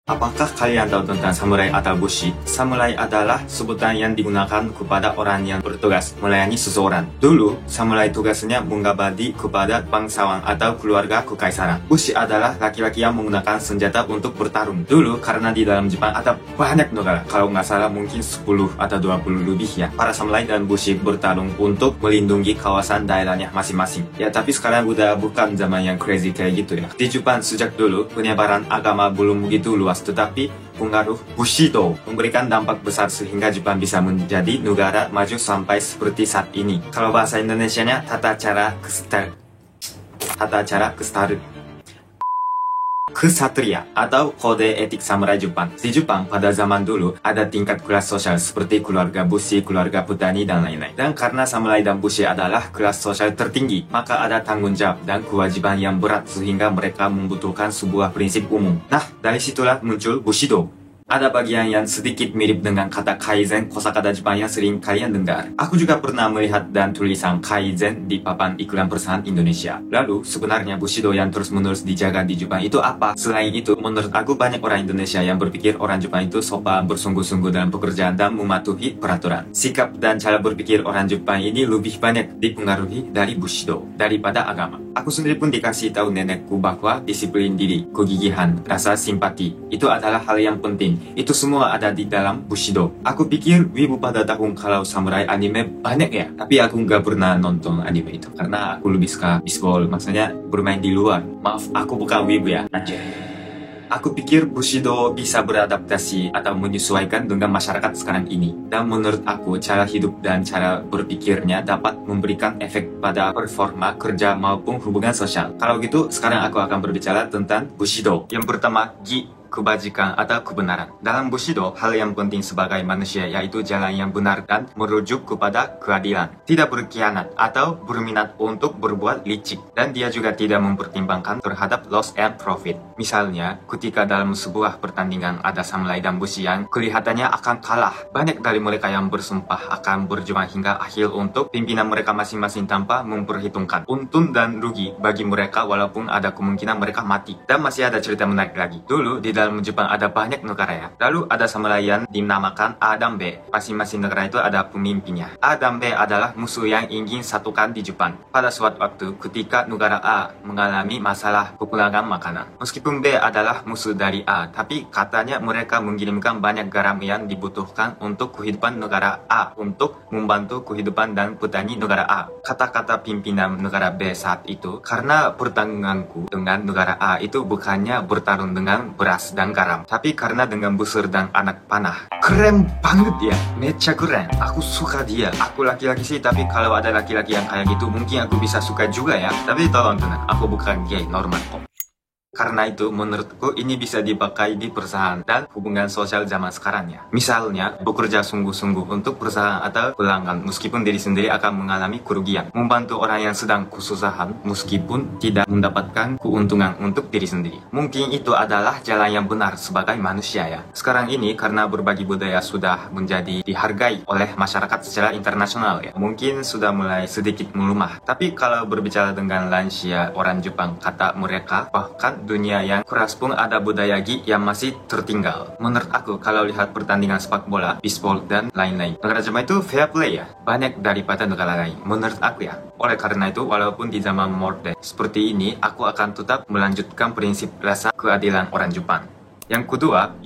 Apakah kalian tahu tentang samurai atau bushi? Samurai adalah sebutan yang digunakan kepada orang yang bertugas melayani seseorang. Dulu, samurai tugasnya mengabdi kepada bangsawan atau keluarga kekaisaran. Bushi adalah laki-laki yang menggunakan senjata untuk bertarung. Dulu, karena di dalam Jepang ada banyak negara, kalau nggak salah mungkin 10 atau 20 lebih ya. Para samurai dan bushi bertarung untuk melindungi kawasan daerahnya masing-masing. Ya, tapi sekarang udah bukan zaman yang crazy kayak gitu ya. Di Jepang sejak dulu, penyebaran agama belum begitu luas. Tetapi pengaruh Bushido memberikan dampak besar sehingga Jepang bisa menjadi negara maju sampai seperti saat ini. Kalau bahasa Indonesianya tata cara kesatria atau kode etik samurai Jepang. Di Jepang pada zaman dulu ada tingkat kelas sosial seperti keluarga bushi, keluarga petani dan lain-lain. Dan karena samurai dan bushi adalah kelas sosial tertinggi, maka ada tanggung jawab dan kewajiban yang berat sehingga mereka membutuhkan sebuah prinsip umum. Nah, dari situlah muncul Bushido. Ada bagian yang sedikit mirip dengan kata kaizen, kosakata Jepang yang sering kalian dengar. Aku juga pernah melihat dan tulisan kaizen di papan iklan perusahaan Indonesia. Lalu, sebenarnya Bushido yang terus-menerus dijaga di Jepang itu apa? Selain itu, menurut aku banyak orang Indonesia yang berpikir orang Jepang itu sopan, bersungguh-sungguh dalam pekerjaan dan mematuhi peraturan. Sikap dan cara berpikir orang Jepang ini lebih banyak dipengaruhi dari Bushido daripada agama. Aku sendiri pun dikasih tahu nenekku bahwa disiplin diri, kegigihan, rasa simpati, itu adalah hal yang penting. Itu semua ada di dalam Bushido. Aku pikir wibu pada tahun kalau samurai anime banyak ya. Tapi aku nggak pernah nonton anime itu karena aku lebih suka baseball, maksudnya bermain di luar. Maaf, aku bukan wibu ya. Anjay. Aku pikir Bushido bisa beradaptasi atau menyesuaikan dengan masyarakat sekarang ini. Dan menurut aku, cara hidup dan cara berpikirnya dapat memberikan efek pada performa kerja maupun hubungan sosial. Kalau gitu, sekarang aku akan berbicara tentang Bushido. Yang pertama, Gi, kebajikan atau kebenaran. Dalam Bushido, hal yang penting sebagai manusia yaitu jalan yang benar dan merujuk kepada keadilan. Tidak berkhianat atau berminat untuk berbuat licik. Dan dia juga tidak mempertimbangkan terhadap loss and profit. Misalnya, ketika dalam sebuah pertandingan ada samurai dan bushi yang kelihatannya akan kalah. Banyak dari mereka yang bersumpah akan berjuang hingga akhir untuk pimpinan mereka masing-masing tanpa memperhitungkan untung dan rugi bagi mereka walaupun ada kemungkinan mereka mati. Dan masih ada cerita menarik lagi. Dulu, di dalam Jepang ada banyak negara ya. Lalu ada samurai yang dinamakan A dan B. Masing-masing negara itu ada pemimpinnya. A dan B adalah musuh yang ingin satukan di Jepang. Pada suatu waktu, ketika negara A mengalami masalah kekurangan makanan. Meskipun B adalah musuh dari A, tapi katanya mereka mengirimkan banyak garam yang dibutuhkan untuk kehidupan negara A untuk membantu kehidupan dan petani negara A. Kata-kata pimpinan negara B saat itu, karena pertarunganku dengan negara A itu bukannya bertarung dengan beras dan garam, tapi karena dengan busur dan anak panah. Keren banget ya, mecha keren. Aku suka dia. Aku laki-laki sih, tapi kalau ada laki-laki yang kayak gitu mungkin aku bisa suka juga ya. Tapi tolong tenang, aku bukan gay, normal kok. Karena itu, menurutku ini bisa dipakai di perusahaan dan hubungan sosial zaman sekarang ya. Misalnya, bekerja sungguh-sungguh untuk perusahaan atau pelanggan meskipun diri sendiri akan mengalami kerugian. Membantu orang yang sedang kesusahan meskipun tidak mendapatkan keuntungan untuk diri sendiri. Mungkin itu adalah jalan yang benar sebagai manusia ya. Sekarang ini, karena berbagi budaya sudah menjadi dihargai oleh masyarakat secara internasional ya. Mungkin sudah mulai sedikit melemah. Tapi kalau berbicara dengan lansia orang Jepang, kata mereka bahkan dunia yang keras pun ada budaya Gi yang masih tertinggal. Menurut aku, kalau lihat pertandingan sepak bola, baseball, dan lain-lain, negara Jepang itu fair play ya, banyak daripada negara lain, menurut aku ya. Oleh karena itu, walaupun di zaman modern seperti ini, aku akan tetap melanjutkan prinsip rasa keadilan orang Jepang. Yang kedua,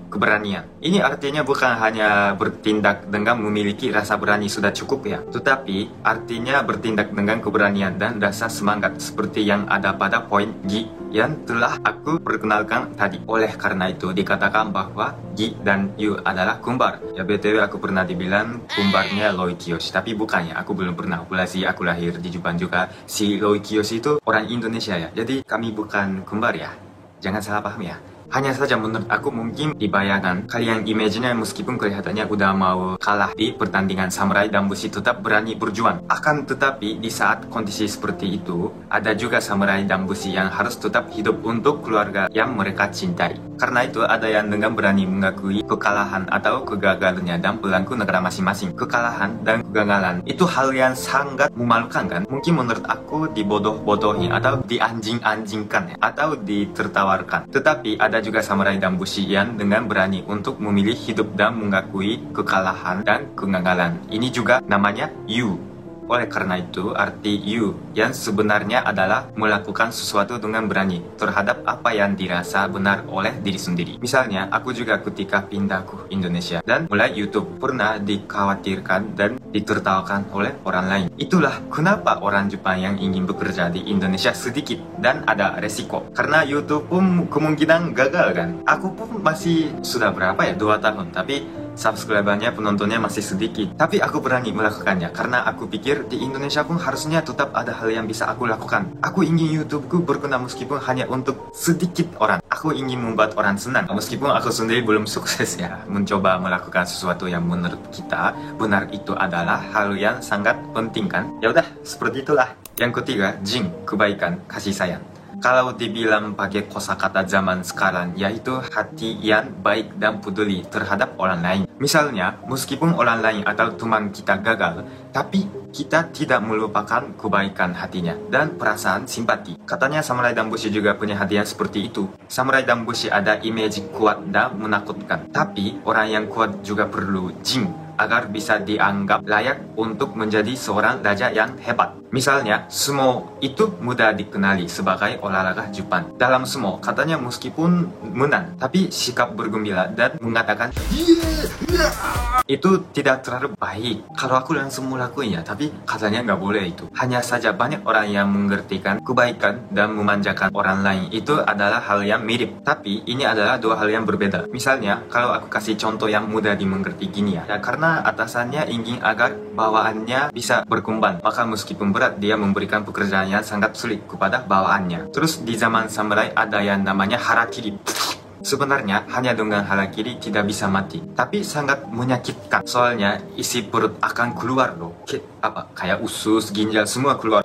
keberanian. Ini artinya bukan hanya bertindak dengan memiliki rasa berani sudah cukup ya, tetapi artinya bertindak dengan keberanian dan rasa semangat seperti yang ada pada poin Gi yang telah aku perkenalkan tadi. Oleh karena itu dikatakan bahwa Gi dan Yu adalah kembar. Ya BTW aku pernah dibilang kembarnya Roy Kiyoshi, tapi bukannya, aku belum pernah operasi, aku lahir di Jepang juga. Si Roy Kiyoshi itu orang Indonesia ya, jadi kami bukan kembar ya. Jangan salah paham ya. Hanya saja menurut aku mungkin dibayangkan kalian image-nya meskipun kelihatannya udah mau kalah di pertandingan samurai dan bushi tetap berani berjuang. Akan tetapi di saat kondisi seperti itu ada juga samurai dan bushi yang harus tetap hidup untuk keluarga yang mereka cintai. Karena itu ada yang dengan berani mengakui kekalahan atau kegagalannya dan pelaku negara masing-masing. Kekalahan dan kegagalan itu hal yang sangat memalukan kan? Mungkin menurut aku dibodoh-bodohin atau dianjing-anjingkan ya, atau ditertawarkan. Tetapi ada ada juga samurai dan bushi yang dengan berani untuk memilih hidup dan mengakui kekalahan dan kegagalan. Ini juga namanya yu. Oleh karena itu, arti yu yang sebenarnya adalah melakukan sesuatu dengan berani terhadap apa yang dirasa benar oleh diri sendiri. Misalnya, aku juga ketika pindah ke Indonesia dan mulai YouTube pernah dikhawatirkan dan ditertawakan oleh orang lain. Itulah kenapa orang Jepang yang ingin bekerja di Indonesia sedikit dan ada resiko. Karena YouTube pun kemungkinan gagal kan. Aku pun masih sudah berapa ya, 2 tahun, tapi subscribernya, penontonnya masih sedikit. Tapi aku berani melakukannya karena aku pikir di Indonesia pun harusnya tetap ada hal yang bisa aku lakukan. Aku ingin YouTubeku berguna meskipun hanya untuk sedikit orang. Aku ingin membuat orang senang meskipun aku sendiri belum sukses ya. Mencoba melakukan sesuatu yang menurut kita benar itu adalah hal yang sangat penting kan. Ya udah, seperti itulah. Yang ketiga, jin, kebaikan, kasih sayang. Kalau dibilang pakai kosakata zaman sekarang, yaitu hati yang baik dan peduli terhadap orang lain. Misalnya, meskipun orang lain atau teman kita gagal, tapi kita tidak melupakan kebaikan hatinya dan perasaan simpati. Katanya samurai dan bushi juga punya hati yang seperti itu. Samurai dan bushi ada image kuat dan menakutkan. Tapi orang yang kuat juga perlu jin agar bisa dianggap layak untuk menjadi seorang raja yang hebat. Misalnya, sumo itu mudah dikenali sebagai olahraga Jepang. Dalam sumo, katanya meskipun menang, tapi sikap bergembira dan mengatakan itu tidak terlalu baik. Kalau aku langsung melakukan ya, tapi katanya nggak boleh itu. Hanya saja banyak orang yang mengertikan kebaikan dan memanjakan orang lain itu adalah hal yang mirip. Tapi ini adalah dua hal yang berbeda. Misalnya, kalau aku kasih contoh yang mudah dimengerti gini ya, karena atasannya ingin agar bawaannya bisa berkembang, maka meskipun berat, dia memberikan pekerjaan yang sangat sulit kepada bawaannya. Terus di zaman samurai ada yang namanya harakiri. Sebenarnya hanya dengan harakiri tidak bisa mati, tapi sangat menyakitkan. Soalnya isi perut akan keluar loh. Kayak usus, ginjal semua keluar.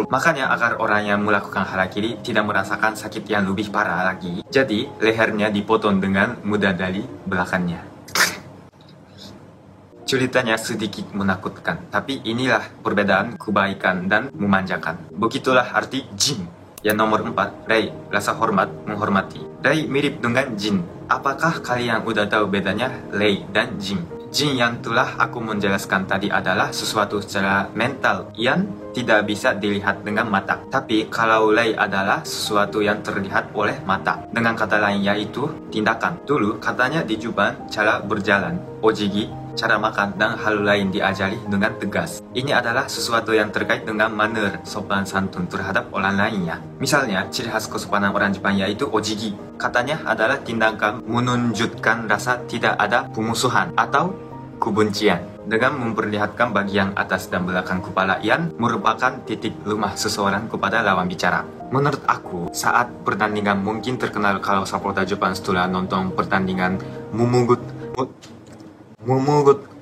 Makanya agar orang yang melakukan harakiri tidak merasakan sakit yang lebih parah lagi, jadi lehernya dipotong dengan mudah dari belakangnya. Ceritanya sedikit menakutkan, tapi inilah perbedaan kebaikan dan memanjakan. Begitulah arti jin. Yang nomor 4, rei, rasa hormat, menghormati. Rei mirip dengan jin. Apakah kalian udah tahu bedanya rei dan jin? Jin yang telah aku menjelaskan tadi adalah sesuatu secara mental yang tidak bisa dilihat dengan mata. Tapi kalau rei adalah sesuatu yang terlihat oleh mata. Dengan kata lain yaitu tindakan. Dulu katanya di Jepang cara berjalan, ojigi, cara makan, dan hal lain diajari dengan tegas. Ini adalah sesuatu yang terkait dengan manner sopan santun terhadap orang lainnya. Misalnya, ciri khas kesopanan orang Jepang yaitu ojigi. Katanya adalah tindakan menunjukkan rasa tidak ada pemusuhan atau kebencian dengan memperlihatkan bagian atas dan belakang kepala yang merupakan titik lemah seseorang kepada lawan bicara. Menurut aku, saat pertandingan mungkin terkenal kalau supporter Jepang setelah nonton pertandingan memungut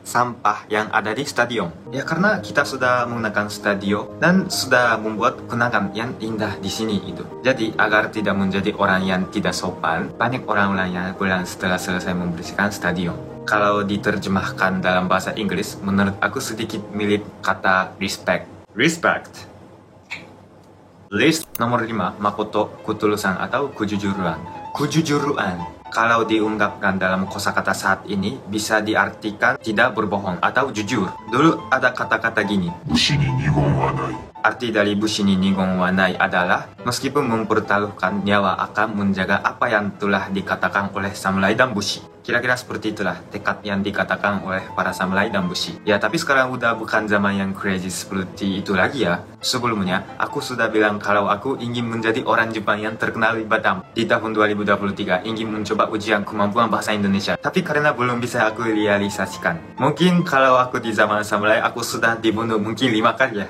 sampah yang ada di stadion. Ya karena kita sudah menggunakan stadion dan sudah membuat kenangan yang indah di sini itu. Jadi agar tidak menjadi orang yang tidak sopan, banyak orang-orang yang pulang setelah selesai membersihkan stadion. Kalau diterjemahkan dalam bahasa Inggris, menurut aku sedikit mirip kata respect. Respect. List nomor 5, makoto, ketulusan atau kejujuran. Kejujuran. Kalau diungkapkan dalam kosakata saat ini, bisa diartikan tidak berbohong atau jujur. Dulu ada kata-kata gini. Bushi ni nigon wa nai. Arti dari bushi ni nigon wa nai adalah meskipun mempertaruhkan nyawa akan menjaga apa yang telah dikatakan oleh samurai dan bushi. Kira-kira seperti itulah tekad yang dikatakan oleh para samurai dan bushi. Ya, tapi sekarang udah bukan zaman yang crazy seperti itu lagi ya. Sebelumnya, aku sudah bilang kalau aku ingin menjadi orang Jepang yang terkenal di Batam. Di tahun 2023, ingin mencoba ujian kemampuan bahasa Indonesia. Tapi karena belum bisa aku realisasikan. Mungkin kalau aku di zaman samurai, aku sudah dibunuh mungkin 5 kali ya.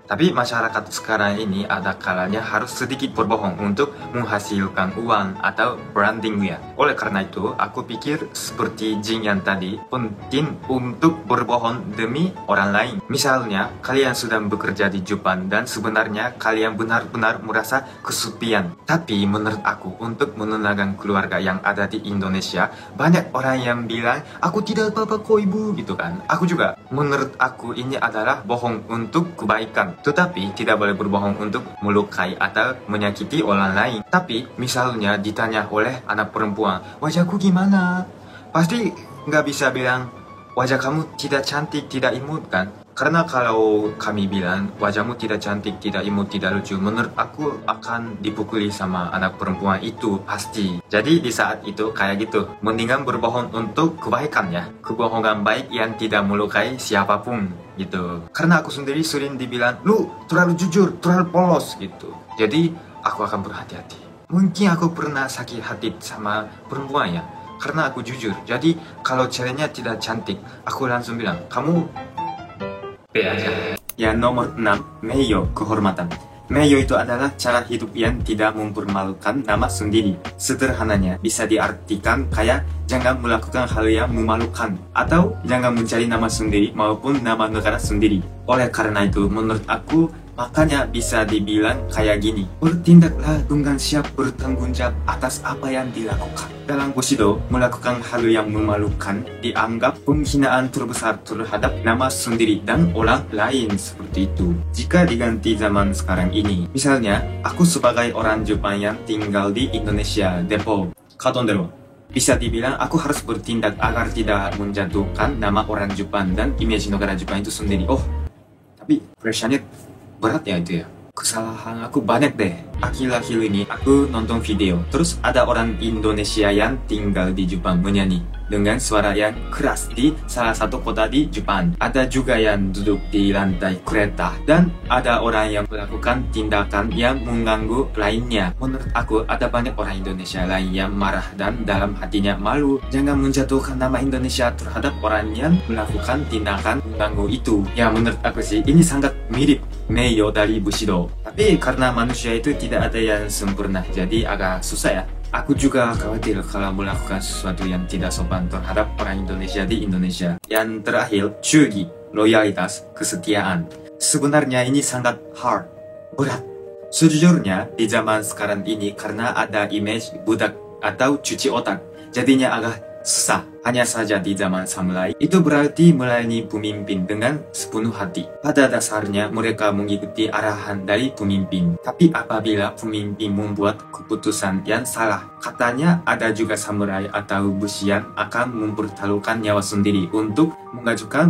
Tapi masyarakat sekarang ini ada kalanya harus sedikit berbohong untuk menghasilkan uang atau brandingnya. Oleh karena itu, aku pikir seperti jin yang tadi, penting untuk berbohong demi orang lain. Misalnya, kalian sudah bekerja di Jepang dan sebenarnya kalian benar-benar merasa kesepian. Tapi menurut aku, untuk menenangkan keluarga yang ada di Indonesia, banyak orang yang bilang, aku tidak apa-apa kok ibu, gitu kan. Aku juga menurut aku ini adalah bohong untuk kebaikan. Tetapi tidak boleh berbohong untuk melukai atau menyakiti orang lain. Tapi misalnya ditanya oleh anak perempuan, wajahku gimana? Pasti nggak bisa bilang, wajah kamu tidak cantik, tidak imut kan? Karena kalau kami bilang wajahmu tidak cantik, tidak imut, tidak lucu, menurut aku akan dipukuli sama anak perempuan itu pasti. Jadi di saat itu kayak gitu, mendingan berbohong untuk kebaikan ya. Kebohongan baik yang tidak melukai siapapun gitu. Karena aku sendiri sering dibilang, lu terlalu jujur, terlalu polos gitu. Jadi aku akan berhati-hati. Mungkin aku pernah sakit hati sama perempuan ya, karena aku jujur. Jadi kalau ceweknya tidak cantik, aku langsung bilang, kamu B aja. Yang nomor 6, Meiyo, kehormatan. Meiyo itu adalah cara hidup yang tidak mempermalukan nama sendiri. Sederhananya bisa diartikan kayak jangan melakukan hal yang memalukan atau jangan mencari nama sendiri maupun nama negara sendiri. Oleh karena itu menurut aku makanya bisa dibilang kayak gini, bertindaklah dengan siap bertanggung jawab atas apa yang dilakukan. Dalam Bushido, melakukan hal yang memalukan dianggap penghinaan terbesar terhadap nama sendiri dan orang lain seperti itu. Jika diganti zaman sekarang ini, misalnya aku sebagai orang Jepang yang tinggal di Indonesia, Depok, Katondero, bisa dibilang aku harus bertindak agar tidak menjatuhkan nama orang Jepang dan image negara Jepang itu sendiri. Oh, tapi pressure-nya berat ya itu ya. Kesalahan aku banyak deh. Akhir-akhir ini aku nonton video, terus ada orang Indonesia yang tinggal di Jepang menyanyi dengan suara yang keras di salah satu kota di Jepang. Ada juga yang duduk di lantai kereta dan ada orang yang melakukan tindakan yang mengganggu lainnya. Menurut aku ada banyak orang Indonesia lain yang marah dan dalam hatinya malu. Jangan menjatuhkan nama Indonesia terhadap orang yang melakukan tindakan mengganggu itu. Ya menurut aku sih ini sangat mirip Meiyo dari Bushido. Tapi karena manusia itu tidak ada yang sempurna, jadi agak susah ya. Aku juga khawatir kalau melakukan sesuatu yang tidak sopan terhadap orang Indonesia di Indonesia. Yang terakhir, chugi, loyalitas, kesetiaan. Sebenarnya ini sangat hard, berat. Sejujurnya, di zaman sekarang ini karena ada image budak atau cuci otak, jadinya agak susah. Hanya saja di zaman samurai, itu berarti melayani pemimpin dengan sepenuh hati. Pada dasarnya mereka mengikuti arahan dari pemimpin. Tapi apabila pemimpin membuat keputusan yang salah, katanya ada juga samurai atau bushi yang akan mempertaruhkan nyawa sendiri untuk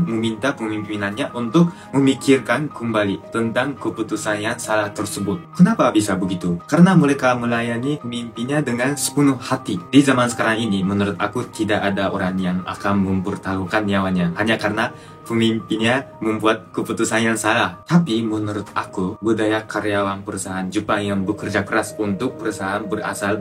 meminta pemimpinannya untuk memikirkan kembali tentang keputusan yang salah tersebut. Kenapa bisa begitu? Karena mereka melayani pemimpinnya dengan sepenuh hati. Di zaman sekarang ini, menurut aku tidak ada orang yang akan mempertaruhkan nyawanya hanya karena pemimpinnya membuat keputusan yang salah. Tapi menurut aku, budaya karyawan perusahaan Jepang yang bekerja keras untuk perusahaan berasal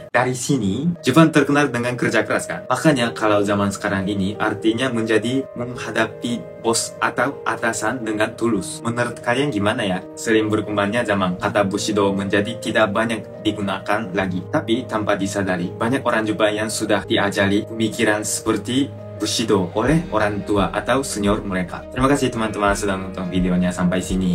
dari sini, Jepang terkenal dengan kerja keras kan. Makanya kalau zaman sekarang ini artinya menjadi menghadapi bos atau atasan dengan tulus. Menurut kalian gimana ya? Sering berkembangnya zaman, kata Bushido menjadi tidak banyak digunakan lagi. Tapi tanpa disadari, banyak orang Jepang yang sudah diajari pemikiran seperti Bushido oleh orang tua atau senior mereka. Terima kasih teman-teman sudah menonton videonya sampai sini.